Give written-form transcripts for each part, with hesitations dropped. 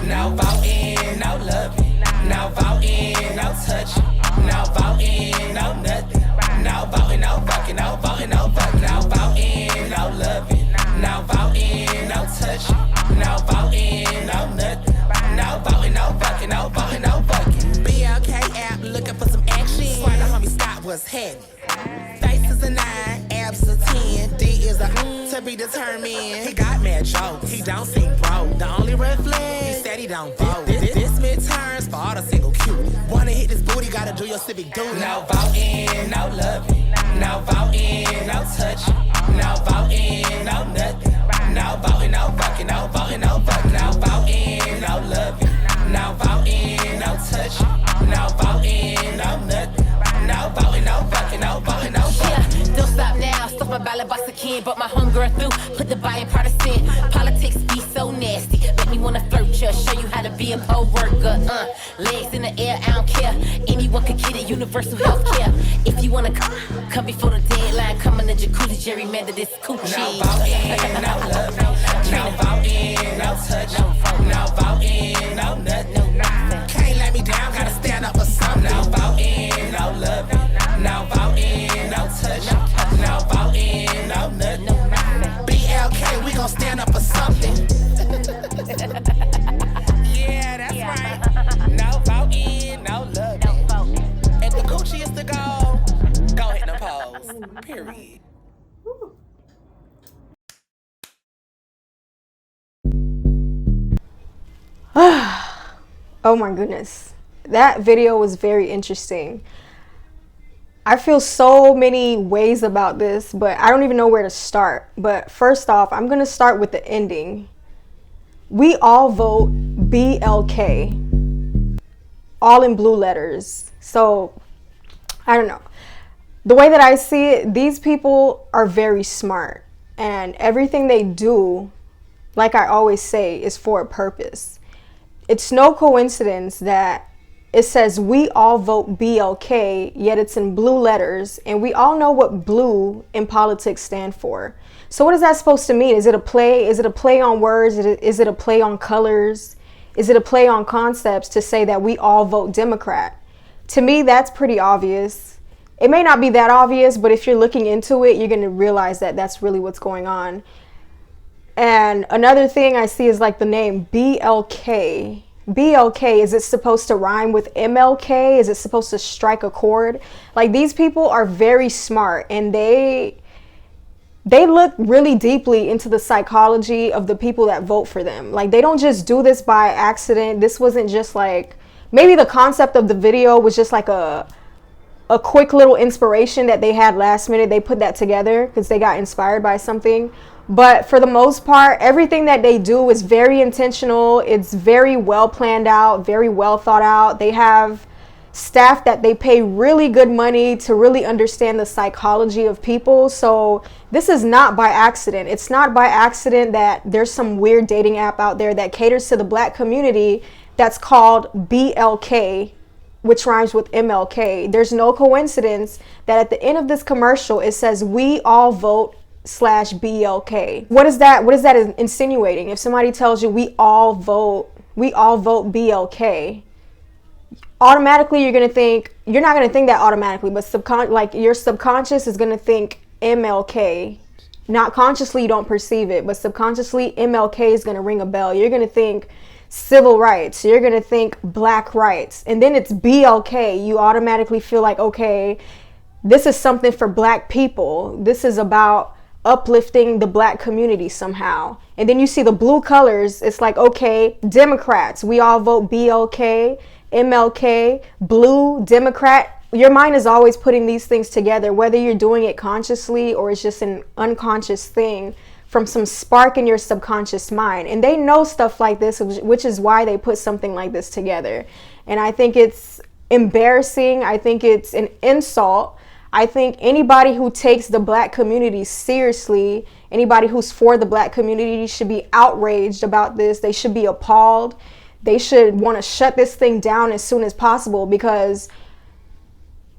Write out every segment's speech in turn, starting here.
No voting, no loving. No voting, no touching. No voting, no nothing. No voting, no fucking, no voting, no fucking. No voting, no loving. No voting, no touching. No voting, no nothing. No voting, no fucking, no voting, no fucking. BLK app looking for some action. Swear the homie Scott was heavy. Face is a 9, abs a 10. D is a to be determined. He got mad jokes, he don't seem broke. The only red flag, he said he don't vote. This midterms for all the single cute. Wanna hit this booty, gotta do your civic duty. No voting, no loving. No voting, no touching. No voting, no nothing. No voting, no fucking, no voting, no fucking. No voting, no loving. No voting, no touching. No voting, no nothing. No voting, no fucking, no voting, no fucking. Yeah, don't stop now. Stuff my ballot box again, but my homegirl through. Put the buy in partisan. Politics be so nasty. Make me wanna flirt ya. Show you how to be a poll worker. Legs in the air, I don't care. Anyone could get it. Universal health care. If you wanna come before the deadline. Come in the jacuzzi, gerrymander this coochie. No voting, no love. No voting, no touch. No voting, no nothing. Can't let me down, gotta stand up for something. No voting, no love. No voting, no touch. No voting, no nothing. BLK, we gon' stand up for something. Yeah, that's right. No voting, no love. If the coochie is the goal, go hit the pose. Period. Oh my goodness. That video was very interesting. I feel so many ways about this, but I don't even know where to start. But first off, I'm going to start with the ending. We all vote BLK, all in blue letters. So, I don't know. The way that I see it, these people are very smart. And everything they do, like I always say, is for a purpose. It's no coincidence that it says we all vote BLK, yet it's in blue letters, and we all know what blue in politics stand for. So what is that supposed to mean? Is it a play? Is it a play on words? Is it a play on colors? Is it a play on concepts to say that we all vote Democrat? To me, that's pretty obvious. It may not be that obvious, but if you're looking into it, you're going to realize that that's really what's going on. And another thing I see is like the name BLK. BLK, is it supposed to rhyme with MLK? Is it supposed to strike a chord? Like, these people are very smart, and they look really deeply into the psychology of the people that vote for them. Like, they don't just do this by accident. This wasn't just like, maybe the concept of the video was just like a quick little inspiration that they had last minute. They put that together because they got inspired by something. But for the most part, everything that they do is very intentional. It's very well planned out, very well thought out. They have staff that they pay really good money to really understand the psychology of people. So this is not by accident. It's not by accident that there's some weird dating app out there that caters to the black community that's called BLK, which rhymes with MLK. There's no coincidence that at the end of this commercial, it says we all vote /BLK. What is that insinuating? If somebody tells you we all vote BLK, automatically you're not going to think that automatically, but your subconscious is going to think MLK. Not consciously, you don't perceive it, but subconsciously MLK is going to ring a bell. You're going to think civil rights, you're going to think black rights, and then it's BLK. You automatically feel like, okay, this is something for black people. This is about uplifting the black community somehow. And then you see the blue colors. It's like, okay, Democrats, we all vote BLK, MLK, blue, Democrat. Your mind is always putting these things together, whether you're doing it consciously or it's just an unconscious thing from some spark in your subconscious mind. And they know stuff like this, which is why they put something like this together. And I think it's embarrassing. I think it's an insult. I think anybody who takes the black community seriously, anybody who's for the black community should be outraged about this. They should be appalled. They should want to shut this thing down as soon as possible, because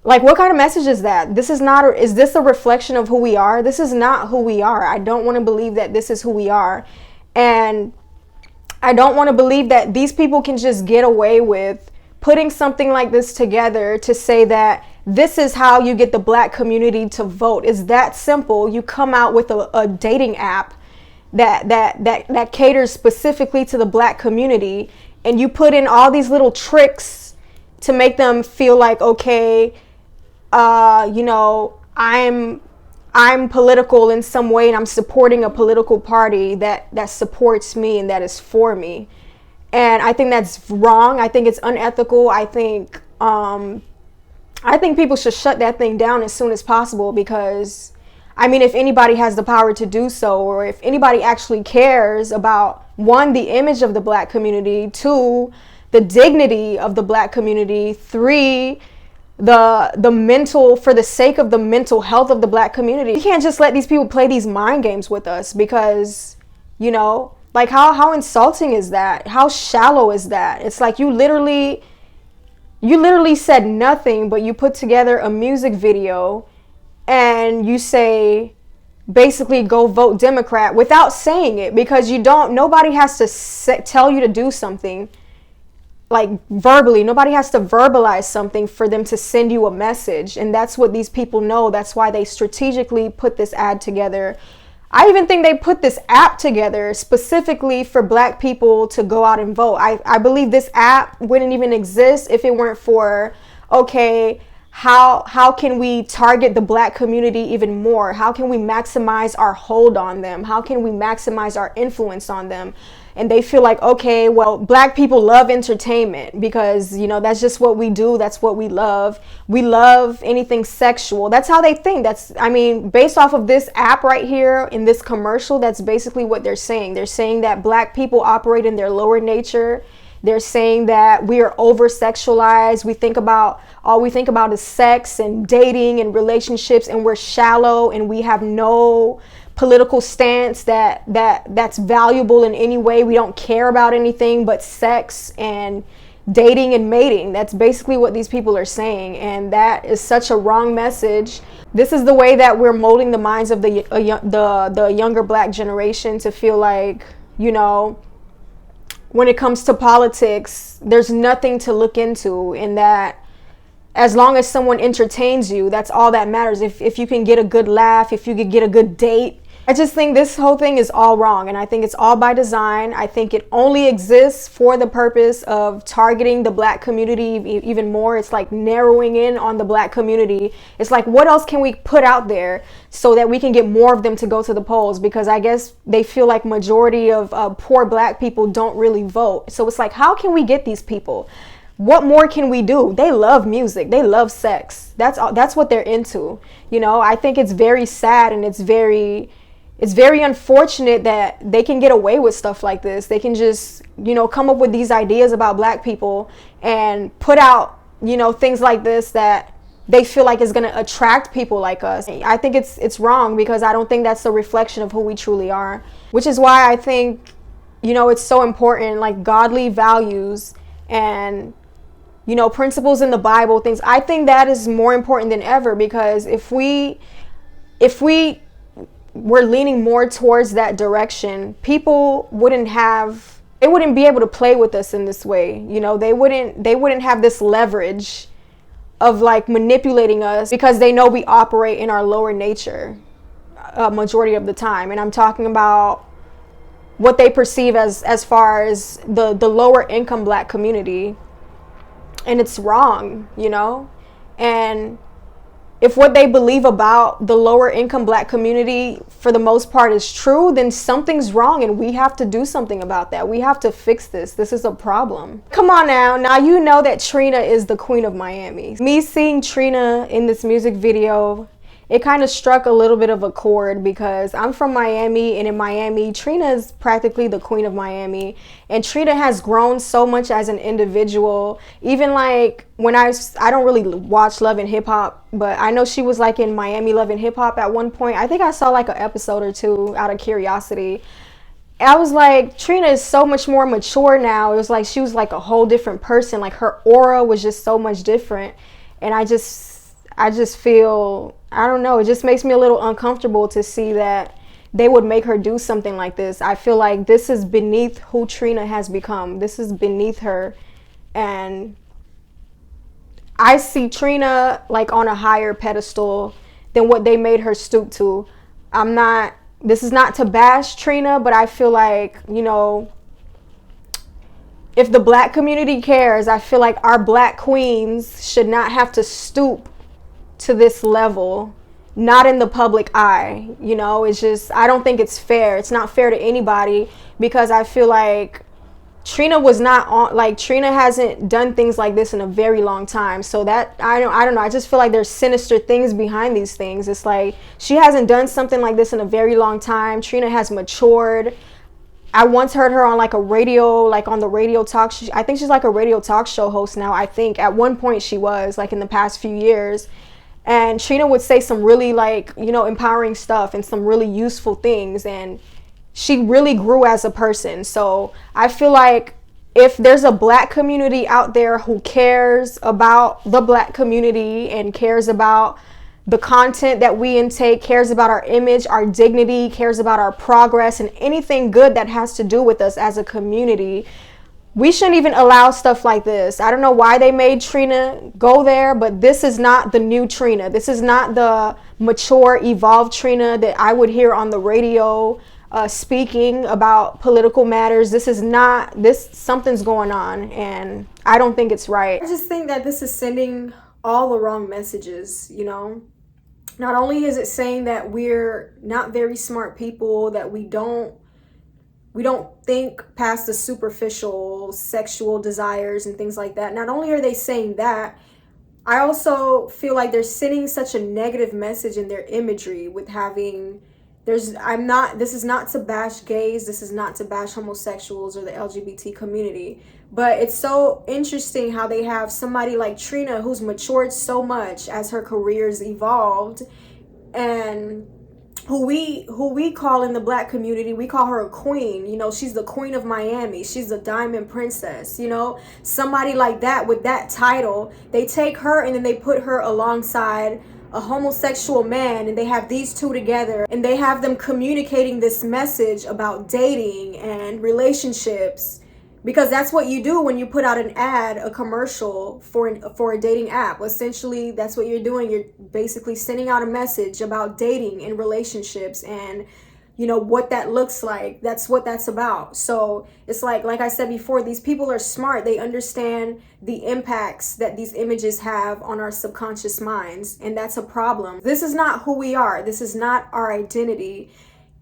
like, what kind of message is that? Is this a reflection of who we are? This is not who we are. I don't want to believe that this is who we are. And I don't want to believe that these people can just get away with putting something like this together to say that this is how you get the black community to vote. It's that simple. You come out with a dating app that caters specifically to the black community, and you put in all these little tricks to make them feel like, okay, you know, I'm political in some way, and I'm supporting a political party that supports me and that is for me. And I think that's wrong. I think it's unethical. I think people should shut that thing down as soon as possible, because I mean, if anybody has the power to do so, or if anybody actually cares about, one, the image of the black community, two, the dignity of the black community, three, the mental, for the sake of the mental health of the black community. You can't just let these people play these mind games with us, because, you know, like how insulting is that? How shallow is that? It's like you literally said nothing, but you put together a music video and you say, basically, go vote Democrat without saying it, because nobody has to tell you to do something. Like verbally, nobody has to verbalize something for them to send you a message. And that's what these people know. That's why they strategically put this ad together. I even think they put this app together specifically for black people to go out and vote. I believe this app wouldn't even exist if it weren't for, okay, how can we target the black community even more? How can we maximize our hold on them? How can we maximize our influence on them? And they feel like, okay, well, black people love entertainment because, you know, that's just what we do. That's what we love. We love anything sexual. That's how they think. I mean, based off of this app right here in this commercial, that's basically what they're saying. They're saying that black people operate in their lower nature. They're saying that we are over-sexualized. All we think about is sex and dating and relationships, and we're shallow, and we have no political stance that's valuable in any way. We don't care about anything but sex and dating and mating. That's basically what these people are saying, and that is such a wrong message. This is the way that we're molding the minds of the younger black generation to feel like, you know, when it comes to politics, there's nothing to look into, in that as long as someone entertains you, that's all that matters. If you can get a good laugh, if you could get a good date. I just think this whole thing is all wrong, and I think it's all by design. I think it only exists for the purpose of targeting the black community even more. It's like narrowing in on the black community. It's like, what else can we put out there so that we can get more of them to go to the polls? Because I guess they feel like majority of poor black people don't really vote. So it's like, how can we get these people? What more can we do? They love music. They love sex. That's what they're into. You know, I think it's very sad, and it's very unfortunate that they can get away with stuff like this. They can just, you know, come up with these ideas about black people and put out, you know, things like this that they feel like is going to attract people like us. I think it's wrong, because I don't think that's a reflection of who we truly are, which is why I think, you know, it's so important, like godly values and, you know, principles in the Bible, things. I think that is more important than ever, because if we were leaning more towards that direction, people wouldn't be able to play with us in this way. You know, they wouldn't have this leverage of like manipulating us, because they know we operate in our lower nature majority of the time. And I'm talking about what they perceive as far as the lower income black community. And it's wrong, you know? And if what they believe about the lower income black community for the most part is true, then something's wrong, and we have to do something about that. We have to fix this. This is a problem. Come on now. Now you know that Trina is the queen of Miami. Me seeing Trina in this music video, it kind of struck a little bit of a chord, because I'm from Miami, and in Miami, Trina is practically the queen of Miami. And Trina has grown so much as an individual. Even like when I don't really watch Love and Hip Hop, but I know she was like in Miami Love and Hip Hop at one point. I think I saw like an episode or two out of curiosity. I was like, Trina is so much more mature now. It was like she was like a whole different person. Like her aura was just so much different. And I just feel, I don't know, it just makes me a little uncomfortable to see that, they would make her do something like this. I feel like this is beneath who Trina has become. This is beneath her. And I see Trina like on a higher pedestal than what they made her stoop to. This is not to bash Trina, but I feel like, you know, if the black community cares, I feel like our black queens should not have to stoop to this level, not in the public eye. You know, it's just, I don't think it's fair. It's not fair to anybody, because I feel like Trina was not on, like, Trina hasn't done things like this in a very long time. So that, I don't know. I just feel like there's sinister things behind these things. It's like, she hasn't done something like this in a very long time. Trina has matured. I once heard her on like a radio, like on the radio talk. I think she's like a radio talk show host now. I think at one point she was, like, in the past few years. And Trina would say some really, like, you know, empowering stuff and some really useful things. And she really grew as a person. So I feel like if there's a black community out there who cares about the black community and cares about the content that we intake, cares about our image, our dignity, cares about our progress, and anything good that has to do with us as a community, we shouldn't even allow stuff like this. I don't know why they made Trina go there, but this is not the new Trina. This is not the mature, evolved Trina that I would hear on the radio speaking about political matters. This is not, something's going on, and I don't think it's right. I just think that this is sending all the wrong messages, you know? Not only is it saying that we're not very smart people, that we don't think past the superficial sexual desires and things like that. Not only are they saying that, I also feel like they're sending such a negative message in their imagery with having, this is not to bash gays, this is not to bash homosexuals or the LGBT community, but it's so interesting how they have somebody like Trina who's matured so much as her career's evolved, and who we call in the black community, we call her a queen. You know, she's the queen of Miami. She's the diamond princess, you know. Somebody like that with that title, they take her and then they put her alongside a homosexual man, and they have these two together, and they have them communicating this message about dating and relationships, because that's what you do when you put out an ad, a commercial for a dating app. Essentially, that's what you're doing. You're basically sending out a message about dating and relationships and, you know, what that looks like. That's what that's about. So it's like I said before, these people are smart. They understand the impacts that these images have on our subconscious minds, and that's a problem. This is not who we are. This is not our identity,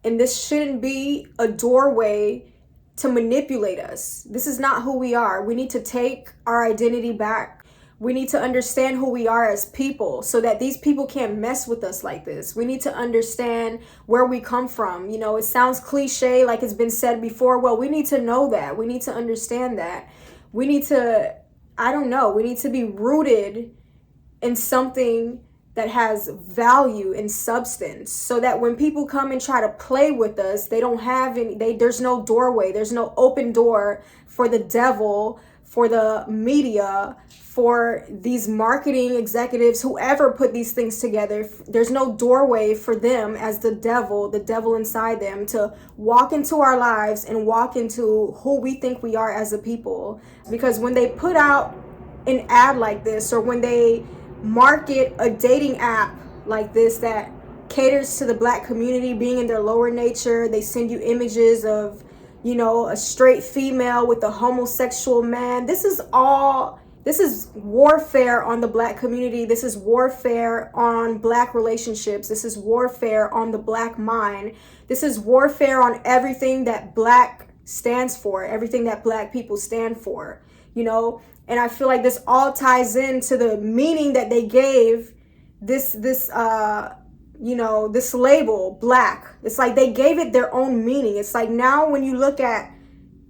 and this shouldn't be a doorway to manipulate us. This is not who we are. We need to take our identity back. We need to understand who we are as people so that these people can't mess with us like this. We need to understand where we come from. You know, it sounds cliche, like it's been said before. Well, we need to know that. We need to understand that. We need to, we need to be rooted in something that has value and substance, so that when people come and try to play with us, they don't have there's no doorway, there's no open door for the devil, for the media, for these marketing executives, whoever put these things together. There's no doorway for them as the devil inside them, to walk into our lives and walk into who we think we are as a people. Because when they put out an ad like this, or when they market a dating app like this that caters to the black community being in their lower nature, they send you images of, you know, a straight female with a homosexual man. This is warfare on the black community. This is warfare on black relationships. This is warfare on the black mind. This is warfare on everything that black stands for, everything that black people stand for, you know. And I feel like this all ties into the meaning that they gave this label, black. It's like they gave it their own meaning. It's like now when you look at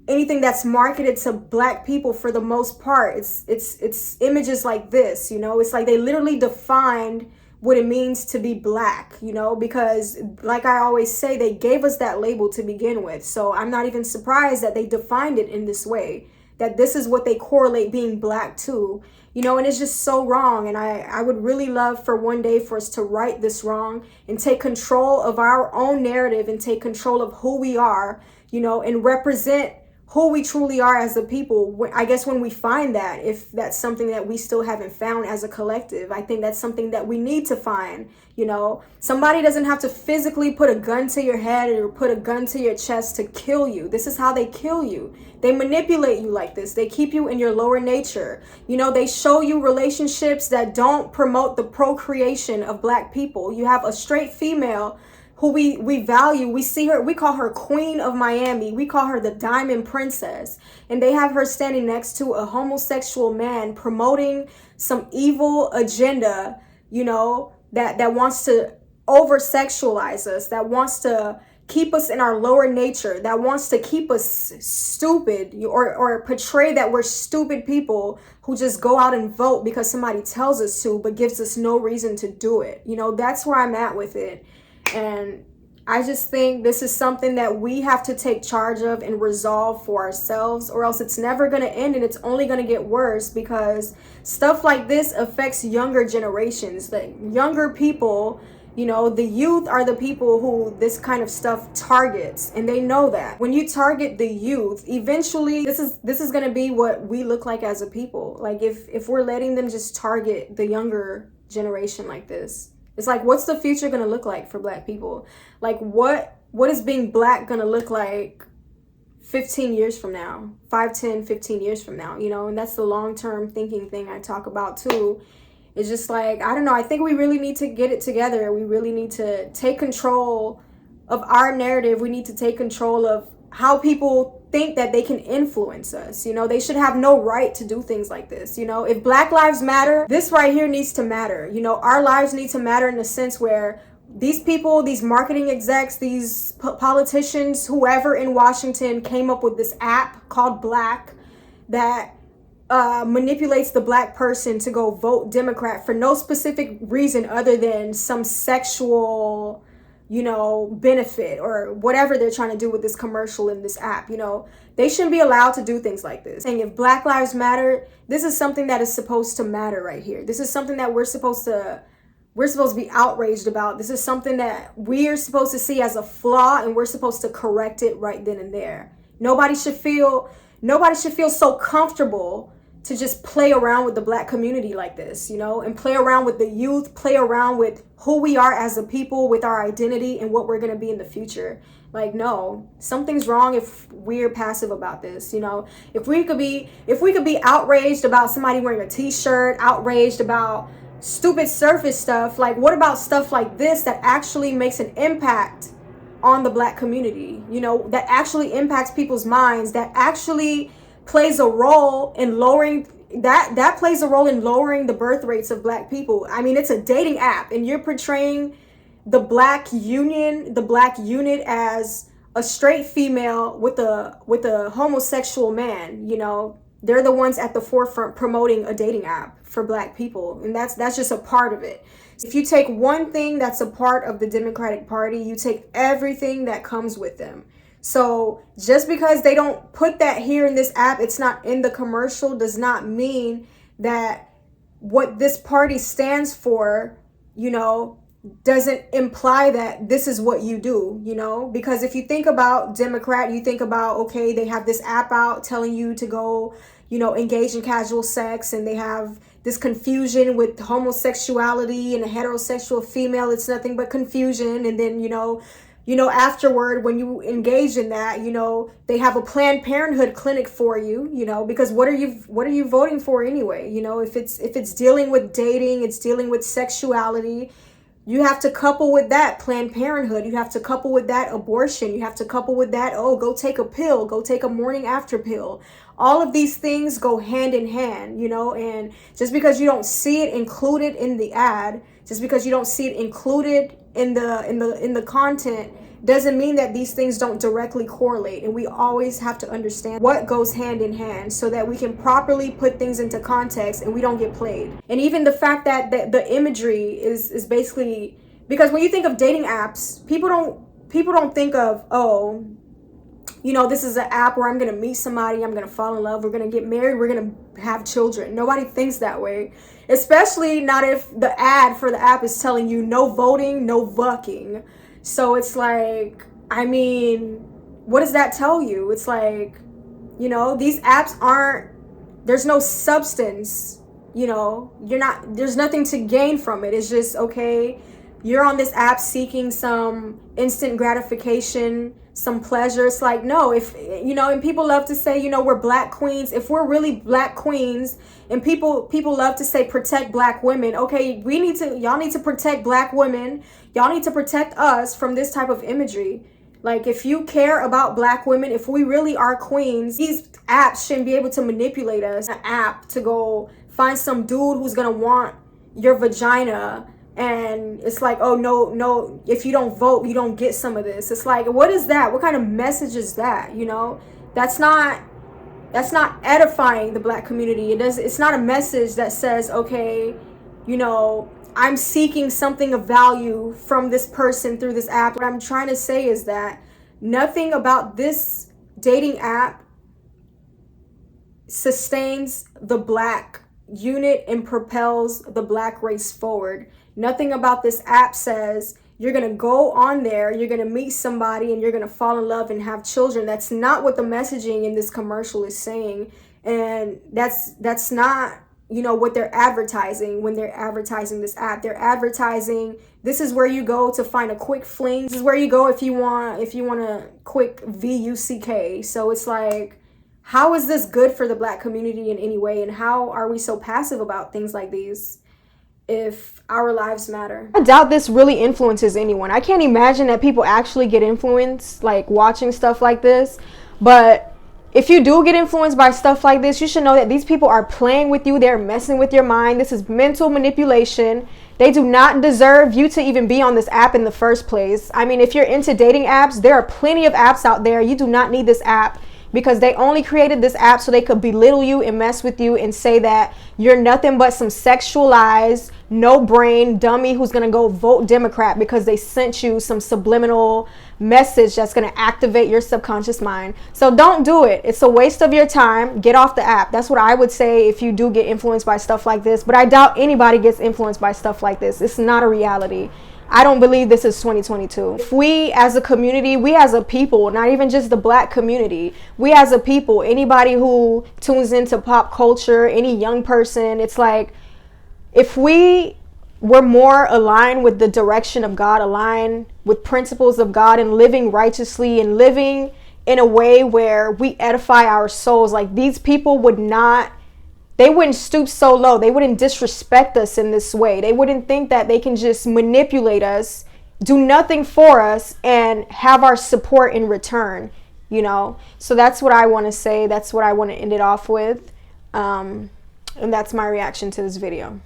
anything that's marketed to black people, for the most part, it's images like this, you know. It's like they literally defined what it means to be black, you know, because like I always say, they gave us that label to begin with. So I'm not even surprised that they defined it in this way. that this is what they correlate being black to, you know, and it's just so wrong. And I would really love for one day for us to right this wrong and take control of our own narrative and take control of who we are, you know, and represent who we truly are as a people. I guess when we find that, if that's something that we still haven't found as a collective, I think that's something that we need to find. You know, somebody doesn't have to physically put a gun to your head or put a gun to your chest to kill you. This is how they kill you. They manipulate you like this. They keep you in your lower nature. You know, they show you relationships that don't promote the procreation of black people. You have a straight female who we value. We see her, we call her Queen of Miami. We call her the Diamond Princess. And they have her standing next to a homosexual man promoting some evil agenda, you know, that wants to over-sexualize us, that wants to keep us in our lower nature, that wants to keep us stupid or portray that we're stupid people who just go out and vote because somebody tells us to, but gives us no reason to do it. You know, that's where I'm at with it. And I just think this is something that we have to take charge of and resolve for ourselves, or else it's never going to end and it's only going to get worse, because stuff like this affects younger generations. The younger people, you know, the youth are the people who this kind of stuff targets, and they know that. When you target the youth, eventually this is going to be what we look like as a people. Like if we're letting them just target the younger generation like this. It's like, what's the future going to look like for black people? Like, what is being black going to look like 15 years from now, 5, 10, 15 years from now, you know? And that's the long-term thinking thing I talk about too. It's just like, I don't know. I think we really need to get it together. We really need to take control of our narrative. We need to take control of how people think that they can influence us. You know, they should have no right to do things like this. You know, if Black Lives Matter, this right here needs to matter. You know, our lives need to matter in the sense where these people, these marketing execs, these politicians, whoever in Washington came up with this app called Black that manipulates the black person to go vote Democrat for no specific reason other than some sexual, you know, benefit or whatever they're trying to do with this commercial in this app. You know, they shouldn't be allowed to do things like this. And if Black Lives Matter, this is something that is supposed to matter right here. This is something that we're supposed to be outraged about. This is something that we're supposed to see as a flaw, and we're supposed to correct it right then and there. Nobody should feel so comfortable to just play around with the black community like this, you know, and play around with the youth, play around with who we are as a people, with our identity and what we're going to be in the future. Like, no, something's wrong if we're passive about this. You know, if we could be outraged about somebody wearing a t-shirt, outraged about stupid surface stuff, like what about stuff like this that actually makes an impact on the black community, you know, that actually impacts people's minds, that actually plays a role in lowering that plays a role in lowering the birth rates of black people. I mean, it's a dating app, and you're portraying the black unit as a straight female with a homosexual man. You know, they're the ones at the forefront promoting a dating app for black people, and that's just a part of it. If you take one thing that's a part of the Democratic Party, you take everything that comes with them. So just because they don't put that here in this app, it's not in the commercial, does not mean that what this party stands for, you know, doesn't imply that this is what you do, you know? Because if you think about Democrat, you think about, okay, they have this app out telling you to go, you know, engage in casual sex, and they have this confusion with homosexuality and a heterosexual female. It's nothing but confusion. And then, you know, afterward, when you engage in that, you know, they have a Planned Parenthood clinic for you, you know, because what are you voting for anyway? You know, if it's dealing with dating, it's dealing with sexuality, you have to couple with that Planned Parenthood. You have to couple with that abortion. You have to couple with that, oh, go take a pill, go take a morning after pill. All of these things go hand in hand, you know, and just because you don't see it included in the ad, just because you don't see it included in the content, doesn't mean that these things don't directly correlate. And we always have to understand what goes hand in hand so that we can properly put things into context and we don't get played. And even the fact that the imagery is basically, because when you think of dating apps, people don't think of, oh, you know, this is an app where I'm gonna meet somebody, I'm gonna fall in love, we're gonna get married, we're gonna have children. Nobody thinks that way, especially not if the ad for the app is telling you no voting, no vucking. So it's like, I mean, what does that tell you? It's like, you know, these apps aren't, there's no substance, you know, there's nothing to gain from it. It's just, okay, you're on this app seeking some instant gratification, some pleasure. It's like, no, if, you know, and people love to say, you know, we're black queens. If we're really black queens, and people love to say protect black women. Okay, y'all need to protect black women. Y'all need to protect us from this type of imagery. Like, if you care about black women, if we really are queens, these apps shouldn't be able to manipulate us. An app to go find some dude who's gonna want your vagina, and it's like, oh, no, if you don't vote, you don't get some of this. It's like, what is that? What kind of message is that? You know, that's not edifying the black community. It's not a message that says, okay, you know, I'm seeking something of value from this person through this app. What I'm trying to say is that nothing about this dating app sustains the black unit and propels the black race forward. Nothing about this app says you're going to go on there, you're going to meet somebody, and you're going to fall in love and have children. That's not what the messaging in this commercial is saying. And that's not, you know, what they're advertising when they're advertising this app. They're advertising, this is where you go to find a quick fling. This is where you go if you want a quick VUCK. So it's like, how is this good for the black community in any way? And how are we so passive about things like these if our lives matter? I doubt this really influences anyone. I can't imagine that people actually get influenced, like, watching stuff like this. But if you do get influenced by stuff like this, you should know that these people are playing with you. They're messing with your mind. This is mental manipulation. They do not deserve you to even be on this app in the first place. I mean, if you're into dating apps, there are plenty of apps out there. You do not need this app, because they only created this app so they could belittle you and mess with you and say that you're nothing but some sexualized, no brain dummy who's gonna go vote Democrat because they sent you some subliminal message that's gonna activate your subconscious mind. So don't do it. It's a waste of your time. Get off the app. That's what I would say if you do get influenced by stuff like this. But I doubt anybody gets influenced by stuff like this. It's not a reality. I don't believe this is 2022. If we as a community, we as a people, not even just the black community, we as a people, anybody who tunes into pop culture, any young person, it's like, if we were more aligned with the direction of God, aligned with principles of God, and living righteously and living in a way where we edify our souls, like, these people they wouldn't stoop so low. They wouldn't disrespect us in this way. They wouldn't think that they can just manipulate us, do nothing for us, and have our support in return, you know? So that's what I want to say. That's what I want to end it off with. And that's my reaction to this video.